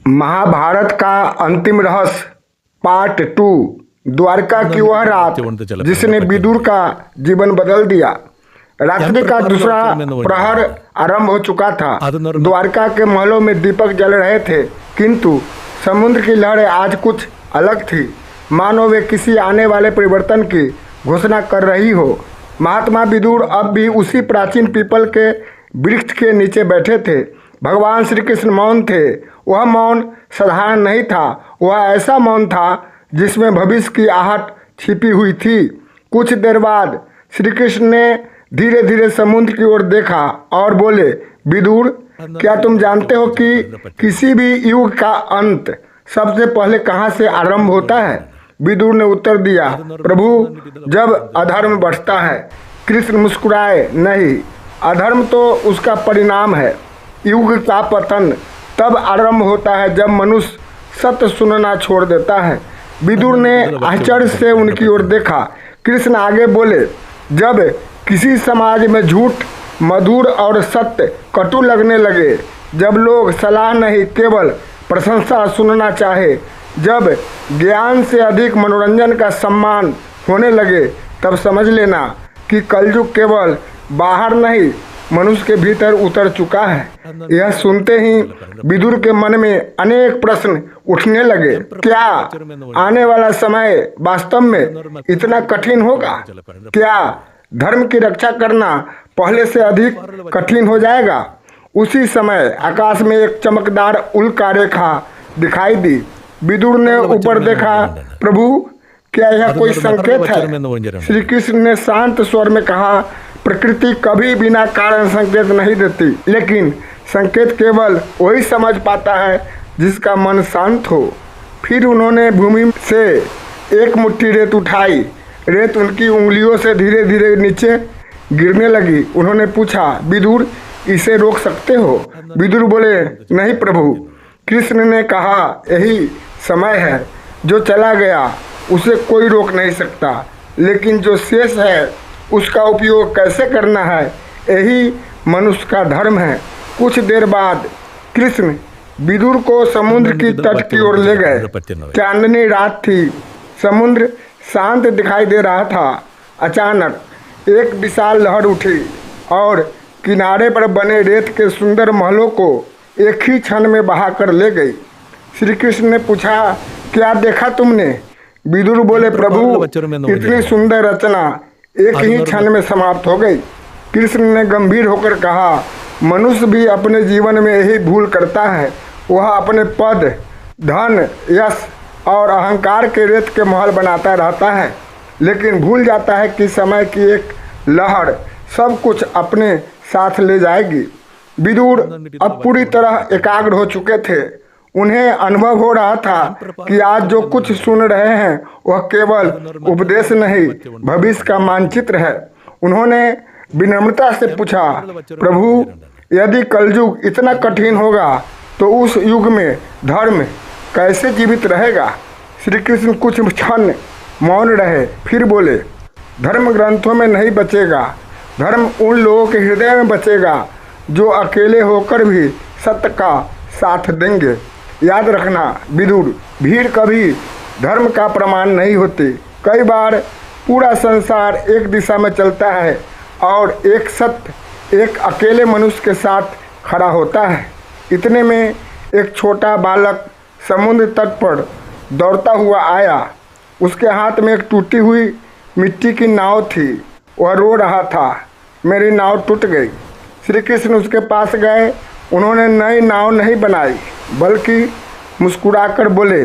महाभारत का अंतिम रहस्य पार्ट 2 द्वारका की वह रात जिसने विदुर का जीवन बदल दिया। रात्रि का दूसरा प्रहर आरंभ हो चुका था। द्वारका के महलों में दीपक जल रहे थे, किंतु समुद्र की लहरें आज कुछ अलग थी, मानो वे किसी आने वाले परिवर्तन की घोषणा कर रही हो। महात्मा विदुर अब भी उसी प्राचीन पीपल के वृक्ष के नीचे बैठे थे। भगवान श्री कृष्ण मौन थे। वह मौन साधारण नहीं था, वह ऐसा मौन था जिसमें भविष्य की आहट छिपी हुई थी। कुछ देर बाद श्री कृष्ण ने धीरे धीरे समुद्र की ओर देखा और बोले, विदुर, क्या तुम जानते हो कि किसी भी युग का अंत सबसे पहले कहाँ से आरंभ होता है? विदुर ने उत्तर दिया, प्रभु, जब अधर्म बढ़ता है। कृष्ण मुस्कुराए, नहीं, अधर्म तो उसका परिणाम है। युग का पतन तब आरंभ होता है जब मनुष्य सत्य सुनना छोड़ देता है। विदुर ने आश्चर्य से उनकी ओर देखा। कृष्ण आगे बोले, जब किसी समाज में झूठ मधुर और सत्य कटु लगने लगे, जब लोग सलाह नहीं केवल प्रशंसा सुनना चाहे, जब ज्ञान से अधिक मनोरंजन का सम्मान होने लगे, तब समझ लेना कि कलयुग केवल बाहर नहीं मनुष्य के भीतर उतर चुका है। यह सुनते ही विदुर के मन में अनेक प्रश्न उठने लगे। क्या आने वाला समय वास्तव में इतना कठिन होगा? क्या धर्म की रक्षा करना पहले से अधिक कठिन हो जाएगा? उसी समय आकाश में एक चमकदार उल्का रेखा दिखाई दी। विदुर ने ऊपर देखा, प्रभु, क्या यह कोई संकेत है? श्री कृष्ण ने शांत स्वर में कहा, प्रकृति कभी बिना कारण संकेत नहीं देती, लेकिन संकेत केवल वही समझ पाता है जिसका मन शांत हो। फिर उन्होंने भूमि से एक मुट्ठी रेत उठाई। रेत उनकी उंगलियों से धीरे धीरे नीचे गिरने लगी। उन्होंने पूछा, विदुर, इसे रोक सकते हो? विदुर बोले, नहीं प्रभु। कृष्ण ने कहा, यही समय है। जो चला गया उसे कोई रोक नहीं सकता, लेकिन जो शेष है उसका उपयोग कैसे करना है, यही मनुष्य का धर्म है। कुछ देर बाद कृष्ण विदुर को समुद्र की तट की ओर ले गए। चांदनी रात थी, समुद्र शांत दिखाई दे रहा था। अचानक एक विशाल लहर उठी और किनारे पर बने रेत के सुंदर महलों को एक ही क्षण में बहाकर ले गई। श्री कृष्ण ने पूछा, क्या देखा तुमने? विदुर बोले, प्रभु, इतनी सुंदर रचना एक ही क्षण में समाप्त हो गई। कृष्ण ने गंभीर होकर कहा, मनुष्य भी अपने जीवन में यही भूल करता है। वह अपने पद, धन, यश और अहंकार के रेत के महल बनाता रहता है, लेकिन भूल जाता है कि समय की एक लहर सब कुछ अपने साथ ले जाएगी। विदुर अब पूरी तरह एकाग्र हो चुके थे। उन्हें अनुभव हो रहा था कि आज जो कुछ सुन रहे हैं वह केवल उपदेश नहीं, भविष्य का मानचित्र है। उन्होंने विनम्रता से पूछा, प्रभु, यदि कलयुग इतना कठिन होगा तो उस युग में धर्म कैसे जीवित रहेगा? श्री कृष्ण कुछ क्षण मौन रहे, फिर बोले, धर्म ग्रंथों में नहीं बचेगा। धर्म उन लोगों के हृदय में बचेगा जो अकेले होकर भी सत्य का साथ देंगे। याद रखना विदुर, भीड़ कभी धर्म का प्रमाण नहीं होती। कई बार पूरा संसार एक दिशा में चलता है और एक सत्य एक अकेले मनुष्य के साथ खड़ा होता है। इतने में एक छोटा बालक समुद्र तट पर दौड़ता हुआ आया। उसके हाथ में एक टूटी हुई मिट्टी की नाव थी। वह रो रहा था, मेरी नाव टूट गई। श्री कृष्ण उसके पास गए। उन्होंने नई नाव नहीं बनाई, बल्कि मुस्कुराकर बोले,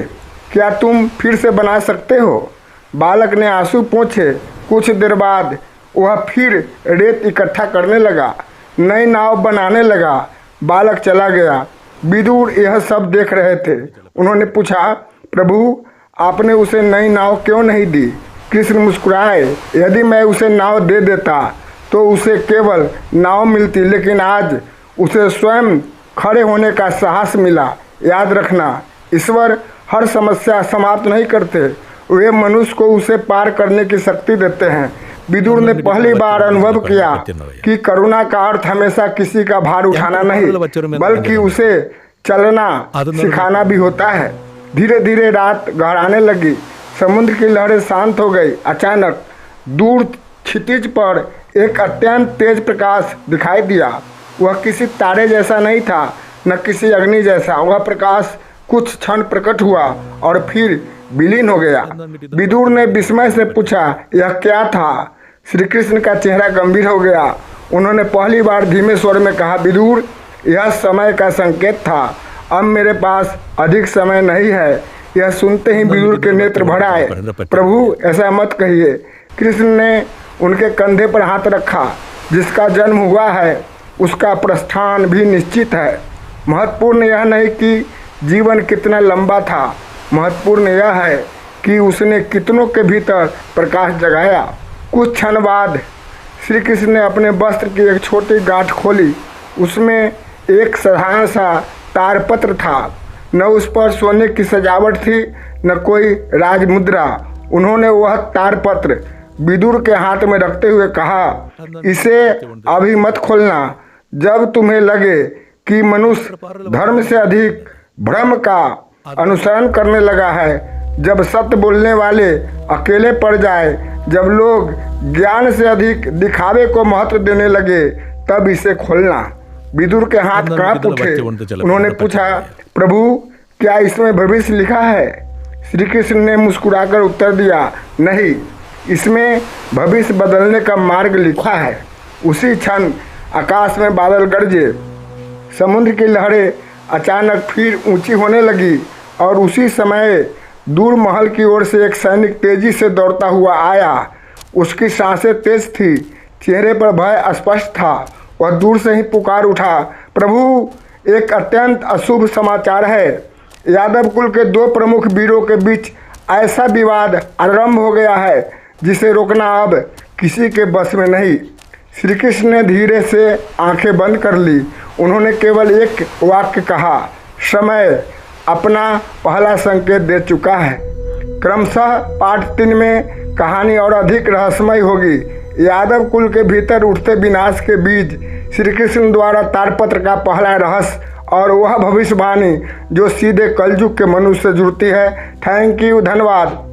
क्या तुम फिर से बना सकते हो? बालक ने आंसू पोंछे। कुछ देर बाद वह फिर रेत इकट्ठा करने लगा, नई नाव बनाने लगा। बालक चला गया। विदुर यह सब देख रहे थे। उन्होंने पूछा, प्रभु, आपने उसे नई नाव क्यों नहीं दी? कृष्ण मुस्कुराए, यदि मैं उसे नाव दे देता तो उसे केवल नाव मिलती, लेकिन आज उसे स्वयं खड़े होने का साहस मिला। याद रखना, ईश्वर हर समस्या समाप्त नहीं करते, वे मनुष्य को उसे पार करने की शक्ति देते हैं। विदुर ने पहली बार अनुभव किया कि करुणा का अर्थ हमेशा किसी का भार उठाना नहीं, बल्कि उसे चलना सिखाना भी होता है। धीरे धीरे रात गहराने लगी, समुद्र की लहरें शांत हो गई। अचानक दूर क्षितिज पर एक अत्यंत तेज प्रकाश दिखाई दिया। वह किसी तारे जैसा नहीं था, न किसी अग्नि जैसा। वह प्रकाश कुछ क्षण प्रकट हुआ और फिर विलीन हो गया। विदुर ने विस्मय से पूछा, यह क्या था? श्री कृष्ण का चेहरा गंभीर हो गया। उन्होंने पहली बार धीमे स्वर में कहा, विदुर, यह समय का संकेत था। अब मेरे पास अधिक समय नहीं है। यह सुनते ही विदुर के नेत्र भर आए। प्रभु, ऐसा मत कहिए। कृष्ण ने उनके कंधे पर हाथ रखा। जिसका जन्म हुआ है उसका प्रस्थान भी निश्चित है। महत्वपूर्ण यह नहीं कि जीवन कितना लंबा था, महत्वपूर्ण यह है कि उसने कितनों के भीतर प्रकाश जगाया। कुछ क्षण बाद श्री कृष्ण ने अपने वस्त्र की एक छोटी गांठ खोली। उसमें एक साधारण सा तारपत्र था। न उस पर सोने की सजावट थी, न कोई राजमुद्रा। उन्होंने वह तारपत्र विदुर के हाथ में रखते हुए कहा, इसे अभी मत खोलना। जब तुम्हें लगे कि मनुष्य धर्म से अधिक भ्रम का अनुसरण करने लगा है, जब सत्य बोलने वाले अकेले पड़ जाए, जब लोग ज्ञान से अधिक दिखावे को महत्व देने लगे, तब इसे खोलना। विदुर के हाथ कांप उठे। उन्होंने पूछा, प्रभु, क्या इसमें भविष्य लिखा है? श्री कृष्ण ने मुस्कुराकर उत्तर दिया, नहीं, इसमें भविष्य बदलने का मार्ग लिखा है। उसी क्षण आकाश में बादल गरजे। समुद्र की लहरें अचानक फिर ऊंची होने लगी और उसी समय दूर महल की ओर से एक सैनिक तेजी से दौड़ता हुआ आया। उसकी सांसें तेज थी, चेहरे पर भय स्पष्ट था। वह दूर से ही पुकार उठा, प्रभु, एक अत्यंत अशुभ समाचार है। यादव कुल के दो प्रमुख वीरों के बीच ऐसा विवाद आरंभ हो गया है जिसे रोकना अब किसी के बस में नहीं। श्री कृष्ण ने धीरे से आंखें बंद कर ली। उन्होंने केवल एक वाक्य कहा, समय अपना पहला संकेत दे चुका है। क्रमशः पाठ 3 में कहानी और अधिक रहस्यमय होगी। यादव कुल के भीतर उठते विनाश के बीज, श्री कृष्ण द्वारा तारपत्र का पहला रहस्य और वह भविष्यवाणी जो सीधे कलयुग के मनुष्य से जुड़ती है। थैंक यू, धन्यवाद।